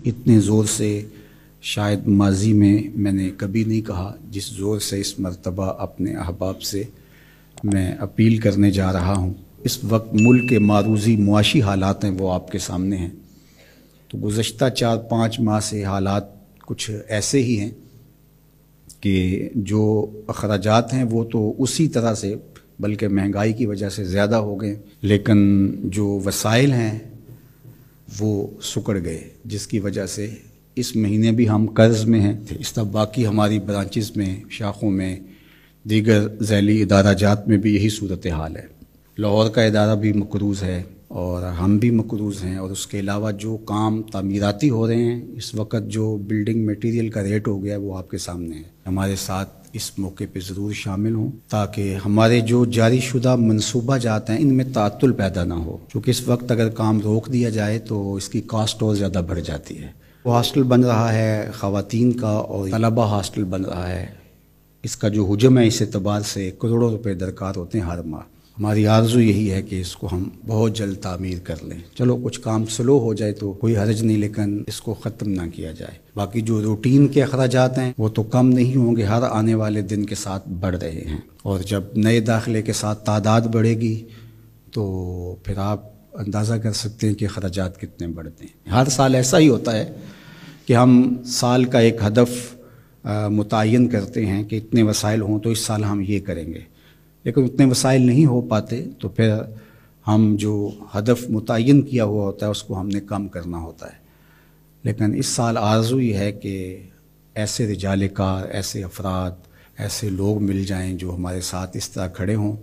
اتنے زور سے شاید ماضی میں نے کبھی نہیں کہا جس زور سے اس مرتبہ اپنے احباب سے میں اپیل کرنے جا رہا ہوں۔ اس وقت ملک کے معروضی معاشی حالات ہیں وہ آپ کے سامنے ہیں۔ تو گزشتہ 4-5 ماہ سے حالات کچھ ایسے ہی ہیں کہ جو اخراجات ہیں وہ تو اسی طرح سے بلکہ مہنگائی کی وجہ سے زیادہ ہو گئے، لیکن جو وسائل ہیں وہ سکڑ گئے، جس کی وجہ سے اس مہینے بھی ہم قرض میں ہیں۔ اس طرح باقی ہماری برانچز میں، شاخوں میں، دیگر ذیلی ادارہ جات میں بھی یہی صورتحال ہے۔ لاہور کا ادارہ بھی مقروض ہے اور ہم بھی مقروض ہیں، اور اس کے علاوہ جو کام تعمیراتی ہو رہے ہیں اس وقت جو بلڈنگ میٹیریل کا ریٹ ہو گیا ہے وہ آپ کے سامنے ہے۔ ہمارے ساتھ اس موقع پہ ضرور شامل ہوں تاکہ ہمارے جو جاری شدہ منصوبہ جات ہیں ان میں تعطل پیدا نہ ہو، کیونکہ اس وقت اگر کام روک دیا جائے تو اس کی کاسٹ اور زیادہ بڑھ جاتی ہے۔ وہ ہاسٹل بن رہا ہے خواتین کا اور طلبہ ہاسٹل بن رہا ہے، اس کا جو حجم ہے اس اعتبار سے کروڑوں روپے درکار ہوتے ہیں ہر ماہ۔ ہماری آرزو یہی ہے کہ اس کو ہم بہت جلد تعمیر کر لیں۔ چلو کچھ کام سلو ہو جائے تو کوئی حرج نہیں، لیکن اس کو ختم نہ کیا جائے۔ باقی جو روٹین کے اخراجات ہیں وہ تو کم نہیں ہوں گے، ہر آنے والے دن کے ساتھ بڑھ رہے ہیں، اور جب نئے داخلے کے ساتھ تعداد بڑھے گی تو پھر آپ اندازہ کر سکتے ہیں کہ اخراجات کتنے بڑھتے ہیں۔ ہر سال ایسا ہی ہوتا ہے کہ ہم سال کا ایک ہدف متعین کرتے ہیں کہ اتنے وسائل ہوں تو اس سال ہم یہ کریں گے، لیکن اتنے وسائل نہیں ہو پاتے تو پھر ہم جو ہدف متعین کیا ہوا ہوتا ہے اس کو ہم نے کم کرنا ہوتا ہے۔ لیکن اس سال آرزو یہ ہے کہ ایسے رجال کار، ایسے افراد، ایسے لوگ مل جائیں جو ہمارے ساتھ اس طرح کھڑے ہوں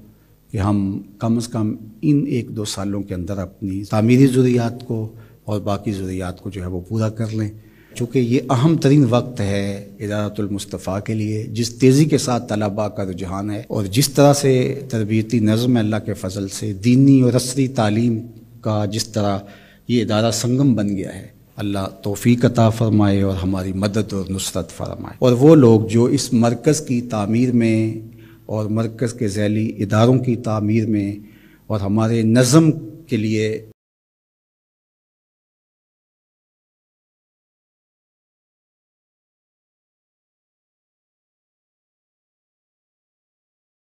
کہ ہم کم از کم ان 1-2 سالوں کے اندر اپنی تعمیری ضروریات کو اور باقی ضروریات کو جو ہے وہ پورا کر لیں۔ چونکہ یہ اہم ترین وقت ہے ادارۃ المصطفیٰ کے لیے، جس تیزی کے ساتھ طلباء کا رجحان ہے اور جس طرح سے تربیتی نظم ہے اللہ کے فضل سے، دینی اور عصری تعلیم کا جس طرح یہ ادارہ سنگم بن گیا ہے، اللہ توفیق عطا فرمائے اور ہماری مدد اور نصرت فرمائے۔ اور وہ لوگ جو اس مرکز کی تعمیر میں اور مرکز کے ذیلی اداروں کی تعمیر میں اور ہمارے نظم کے لیے